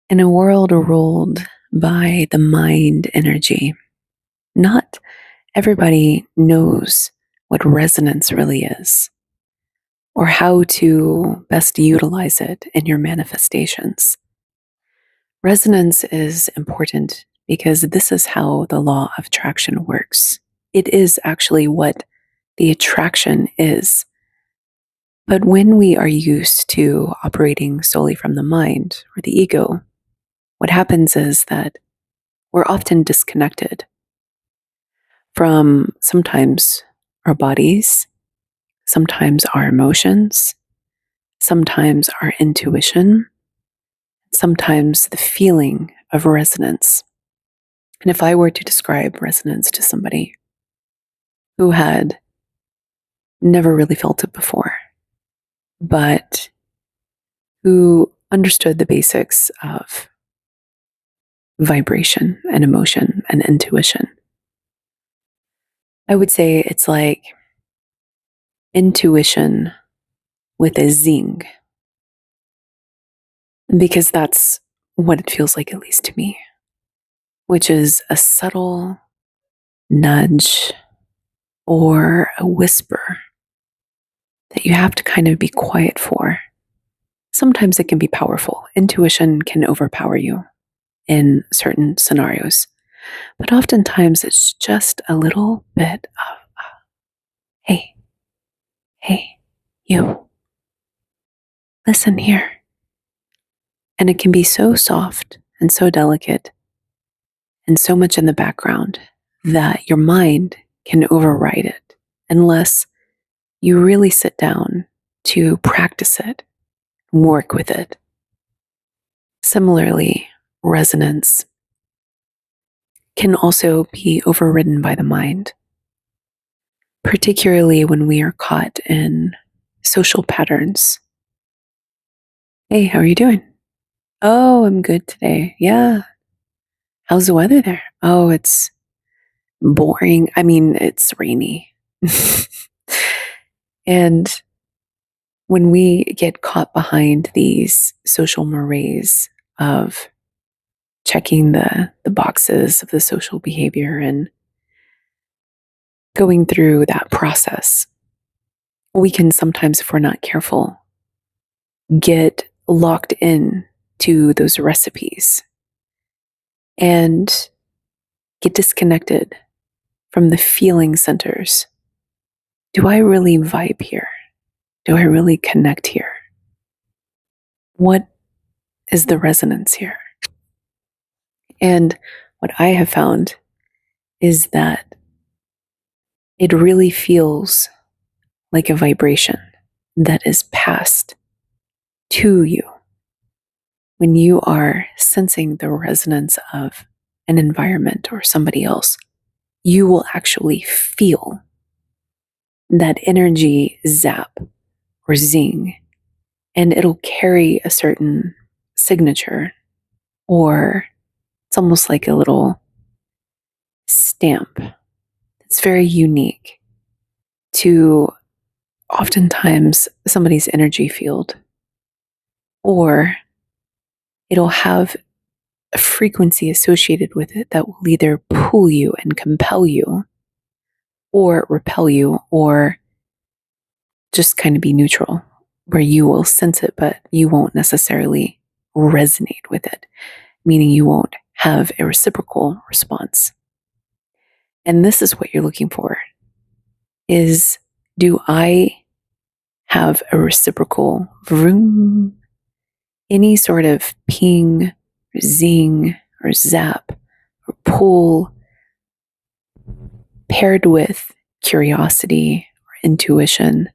In a world ruled by the mind energy, not everybody knows what resonance really is or how to best utilize it in your manifestations. Resonance is important because this is how the law of attraction works. It is actually what the attraction is. But when we are used to operating solely from the mind or the ego, what happens is that we're often disconnected from sometimes our bodies, sometimes our emotions, sometimes our intuition, sometimes the feeling of resonance. And if I were to describe resonance to somebody who had never really felt it before, but who understood the basics of vibration and emotion and intuition, I would say it's like intuition with a zing, because that's what it feels like, at least to me, which is a subtle nudge or a whisper that you have to kind of be quiet for. Sometimes it can be powerful. Intuition can overpower you in certain scenarios, but oftentimes it's just a little bit of, hey, hey, you, listen here. And it can be so soft and so delicate and so much in the background that your mind can override it unless you really sit down to practice it, work with it. Similarly, resonance can also be overridden by the mind, particularly when we are caught in social patterns. Hey, how are you doing? Oh, I'm good today. Yeah. How's the weather there? Oh, it's boring. I mean, it's rainy. And when we get caught behind these social mores of checking the boxes of the social behavior and going through that process, we can sometimes, if we're not careful, get locked in to those recipes and get disconnected from the feeling centers. Do I really vibe here? Do I really connect here? What is the resonance here? And what I have found is that it really feels like a vibration that is passed to you when you are sensing the resonance of an environment or somebody else. You will actually feel that energy zap or zing, and it'll carry a certain signature, or it's almost like a little stamp. It's very unique to oftentimes somebody's energy field, or it'll have a frequency associated with it that will either pull you and compel you, or repel you, or just kind of be neutral, where you will sense it, but you won't necessarily resonate with it, meaning you won't have a reciprocal response. And this is what you're looking for is, do I have a reciprocal vroom, any sort of ping, or zing, or zap, or pull, paired with curiosity or intuition,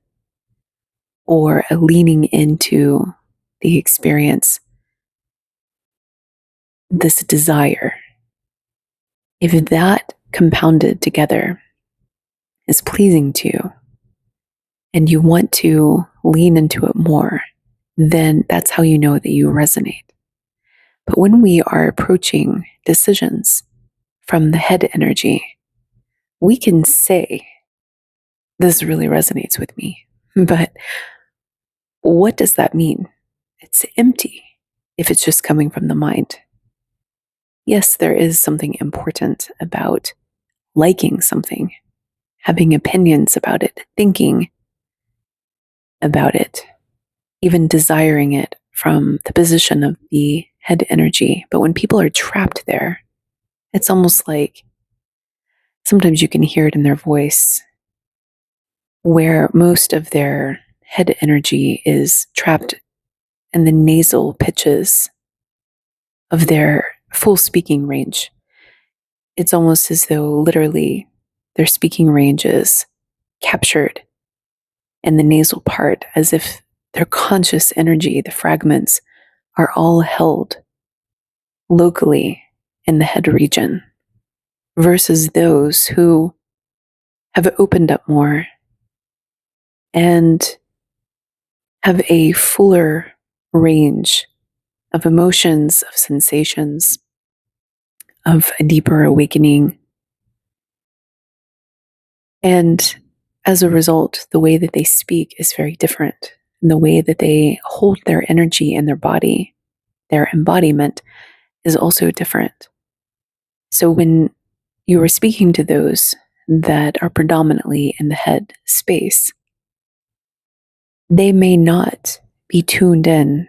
or a leaning into the experience, this desire. If that compounded together is pleasing to you and you want to lean into it more, then that's how you know that you resonate. But when we are approaching decisions from the head energy, we can say, this really resonates with me. But what does that mean? It's empty. if it's just coming from the mind. Yes, there is something important about liking something, having opinions about it, thinking about it, even desiring it from the position of the head energy. But when people are trapped there, it's almost like sometimes you can hear it in their voice where most of their head energy is trapped in the nasal pitches of their full speaking range. It's almost as though literally their speaking range is captured in the nasal part, as if their conscious energy, the fragments, are all held locally in the head region, versus those who have opened up more and have a fuller range of emotions, of sensations, of a deeper awakening. And as a result, the way that they speak is very different. And the way that they hold their energy in their body, their embodiment, is also different. So when you are speaking to those that are predominantly in the head space, they may not be tuned in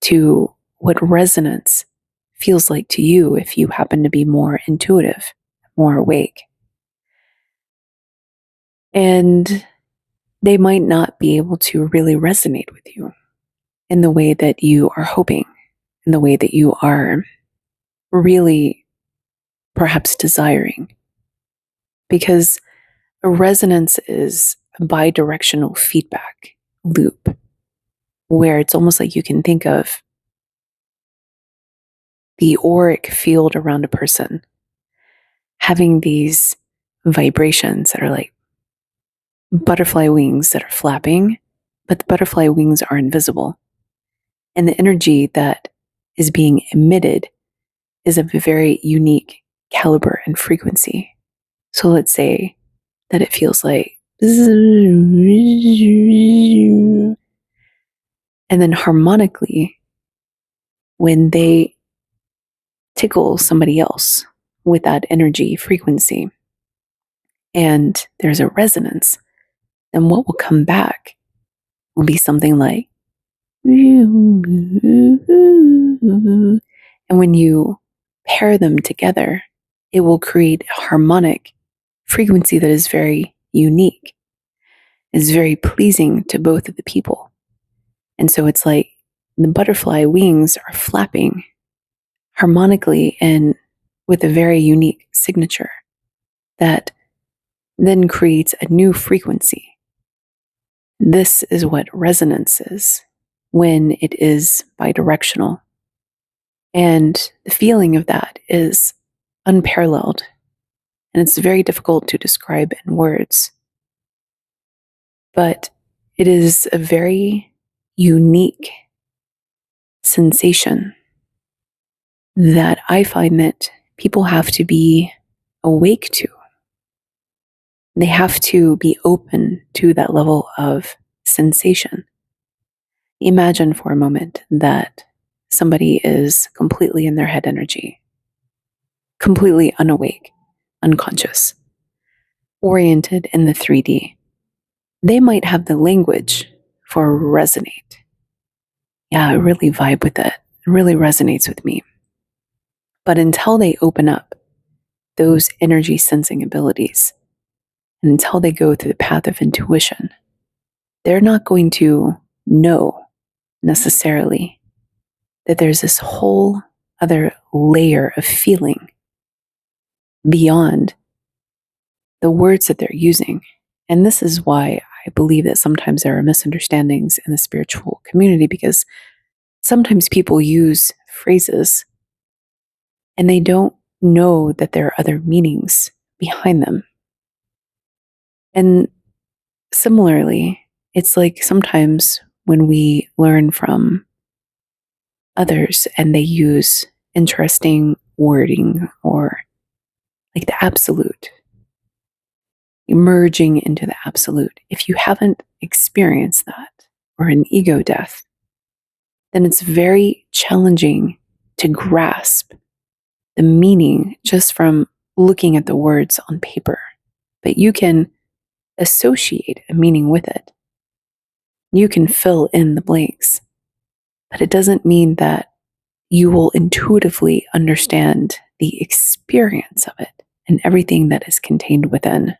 to what resonance feels like to you if you happen to be more intuitive, more awake. And they might not be able to really resonate with you in the way that you are hoping, in the way that you are really perhaps desiring. Because a resonance is a bi-directional feedback loop where it's almost like you can think of the auric field around a person having these vibrations that are like butterfly wings that are flapping, but the butterfly wings are invisible. And the energy that is being emitted is of a very unique caliber and frequency. So let's say that it feels like, and then harmonically, when they tickle somebody else with that energy frequency, and there's a resonance, then what will come back will be something like, and when you pair them together, it will create a harmonic frequency that is very unique, is very pleasing to both of the people. And so it's like the butterfly wings are flapping harmonically and with a very unique signature that then creates a new frequency. This is what resonance is when it is bidirectional. And the feeling of that is unparalleled. And it's very difficult to describe in words. But it is a very unique sensation that I find that people have to be awake to. They have to be open to that level of sensation. Imagine for a moment that somebody is completely in their head energy, completely unawake, unconscious, oriented in the 3D. They might have the language for resonate. Yeah, I really vibe with it. It really resonates with me. But until they open up those energy sensing abilities, and until they go through the path of intuition, they're not going to know necessarily that there's this whole other layer of feeling beyond the words that they're using. And this is why I believe that sometimes there are misunderstandings in the spiritual community, because sometimes people use phrases and they don't know that there are other meanings behind them. And similarly, it's like sometimes when we learn from others and they use interesting wording or like the absolute, emerging into the absolute. If you haven't experienced that or an ego death, then it's very challenging to grasp the meaning just from looking at the words on paper. But you can associate a meaning with it. You can fill in the blanks, but it doesn't mean that you will intuitively understand the experience of it and everything that is contained within.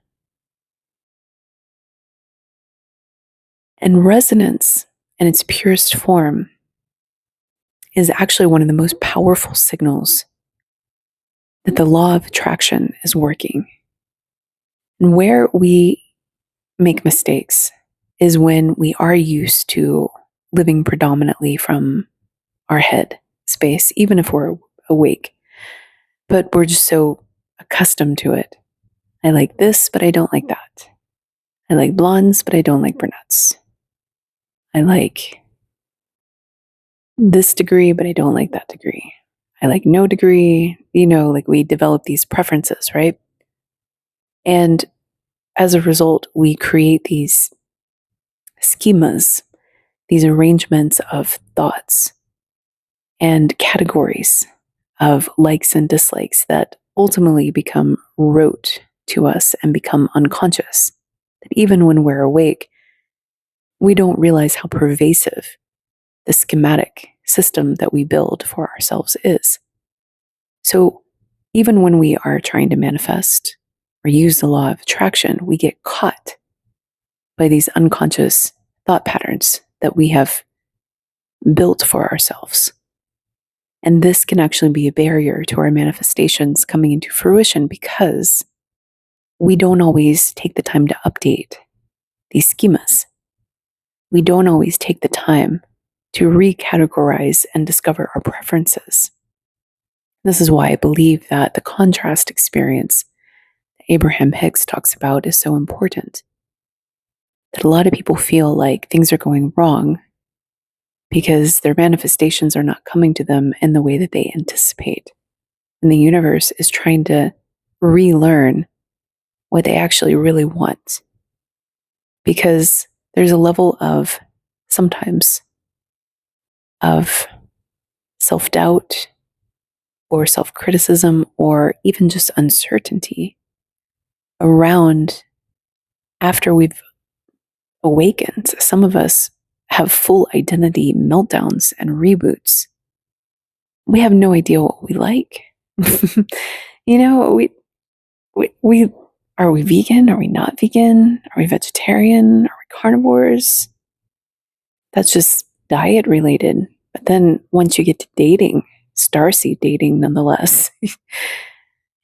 And resonance, in its purest form, is actually one of the most powerful signals that the law of attraction is working. And where we make mistakes is when we are used to living predominantly from our head space, even if we're awake. But we're just so accustomed to it. I like this, but I don't like that. I like blondes, but I don't like brunettes. I like this degree, but I don't like that degree. I like no degree. Like we develop these preferences, right? And as a result, we create these schemas, these arrangements of thoughts and categories of likes and dislikes that ultimately become rote to us and become unconscious. That even when we're awake, we don't realize how pervasive the schematic system that we build for ourselves is. So even when we are trying to manifest or use the law of attraction, we get caught by these unconscious thought patterns that we have built for ourselves. And this can actually be a barrier to our manifestations coming into fruition because we don't always take the time to update these schemas. We don't always take the time to recategorize and discover our preferences. This is why I believe that the contrast experience that Abraham Hicks talks about is so important. That a lot of people feel like things are going wrong because their manifestations are not coming to them in the way that they anticipate. And the universe is trying to relearn what they actually really want. Because there's a level of, sometimes, of self-doubt or self-criticism or even just uncertainty around after we've awakened. Some of us have full identity meltdowns and reboots. We have no idea what we like. We are we vegan? Are we not vegan? Are we vegetarian? Are we carnivores? That's just diet related. But then once you get to dating, starseed dating nonetheless, you're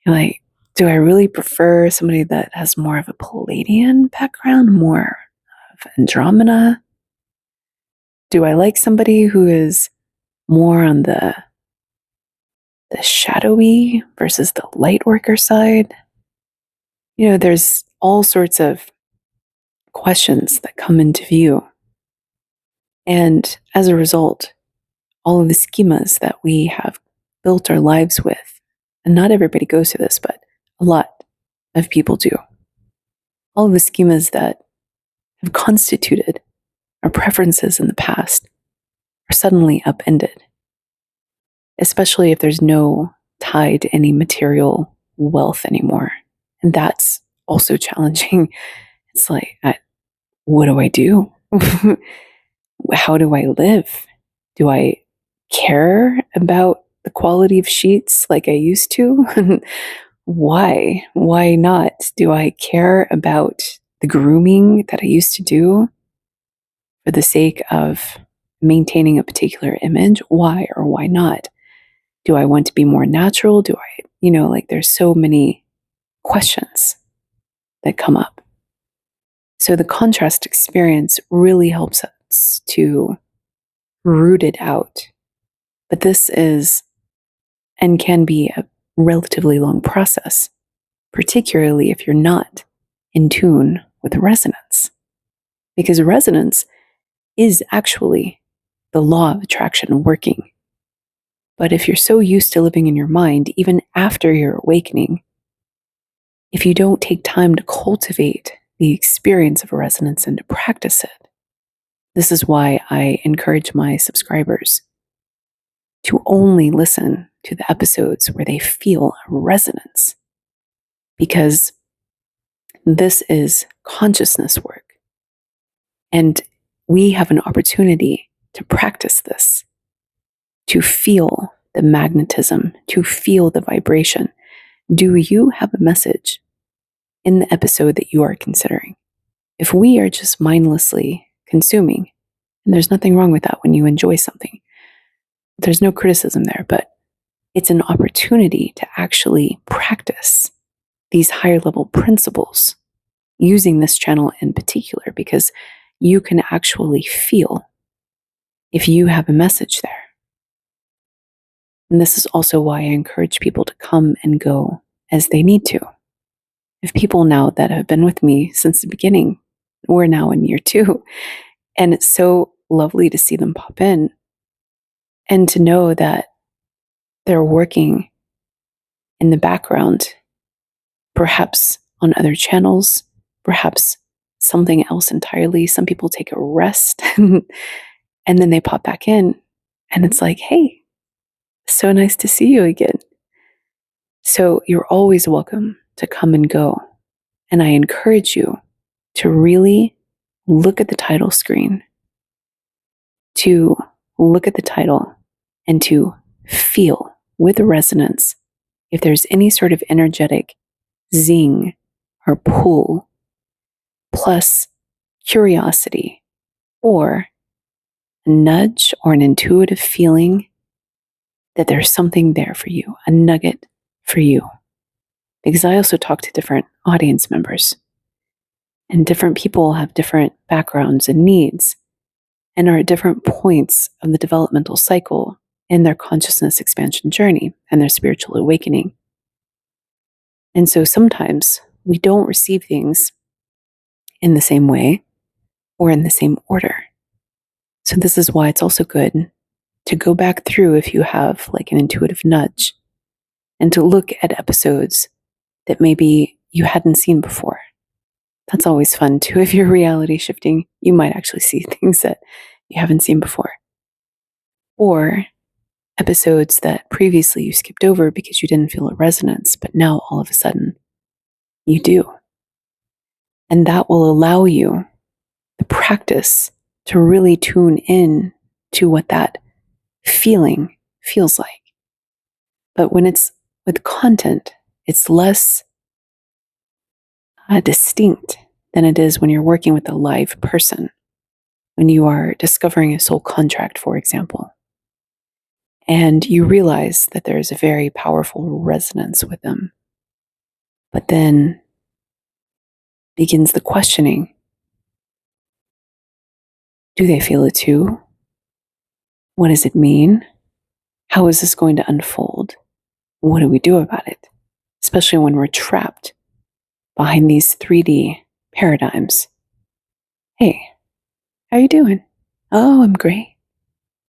like, do I really prefer somebody that has more of a Palladian background, more of Andromeda? Do I like somebody who is more on the shadowy versus the light worker side? There's all sorts of questions that come into view. And as a result, all of the schemas that we have built our lives with, and not everybody goes through this, but a lot of people do. All of the schemas that have constituted our preferences in the past are suddenly upended, especially if there's no tie to any material wealth anymore. And that's also challenging. It's like, what do I do? How do I live? Do I care about the quality of sheets like I used to? Why? Why not? Do I care about the grooming that I used to do for the sake of maintaining a particular image? Why or why not? Do I want to be more natural? Do I, there's so many questions that come up. So the contrast experience really helps us to root it out. But this is and can be a relatively long process, particularly if you're not in tune with resonance. Because resonance is actually the law of attraction working. But if you're so used to living in your mind, even after your awakening, if you don't take time to cultivate the experience of resonance and to practice it, This is why I encourage my subscribers to only listen to the episodes where they feel a resonance, because this is consciousness work. And we have an opportunity to practice this, to feel the magnetism, to feel the vibration. Do you have a message in the episode that you are considering? If we are just mindlessly consuming, and there's nothing wrong with that when you enjoy something, there's no criticism there, but it's an opportunity to actually practice these higher level principles using this channel in particular, because you can actually feel if you have a message there. And this is also why I encourage people to come and go as they need to. If people now that have been with me since the beginning, we're now in year 2, and it's so lovely to see them pop in and to know that they're working in the background, perhaps on other channels, perhaps something else entirely. Some people take a rest and then they pop back in, and it's like, hey, so nice to see you again. So you're always welcome to come and go. And I encourage you to really look at the title screen, to look at the title, and to feel with resonance if there's any sort of energetic zing or pull, plus curiosity, or a nudge or an intuitive feeling that there's something there for you, a nugget for you. Because I also talk to different audience members, and different people have different backgrounds and needs, and are at different points of the developmental cycle in their consciousness expansion journey and their spiritual awakening. And so sometimes we don't receive things in the same way or in the same order. So this is why it's also good to go back through, if you have like an intuitive nudge, and to look at episodes that maybe you hadn't seen before. That's always fun too. If you're reality shifting, you might actually see things that you haven't seen before. Or episodes that previously you skipped over because you didn't feel a resonance, but now all of a sudden you do. And that will allow you the practice to really tune in to what that feeling feels like. But when it's with content, it's less distinct than it is when you're working with a live person, when you are discovering a soul contract, for example, and you realize that there is a very powerful resonance with them. But then begins the questioning. Do they feel it too? What does it mean? How is this going to unfold? What do we do about it? Especially when we're trapped behind these 3D paradigms. Hey, how you doing? Oh, I'm great.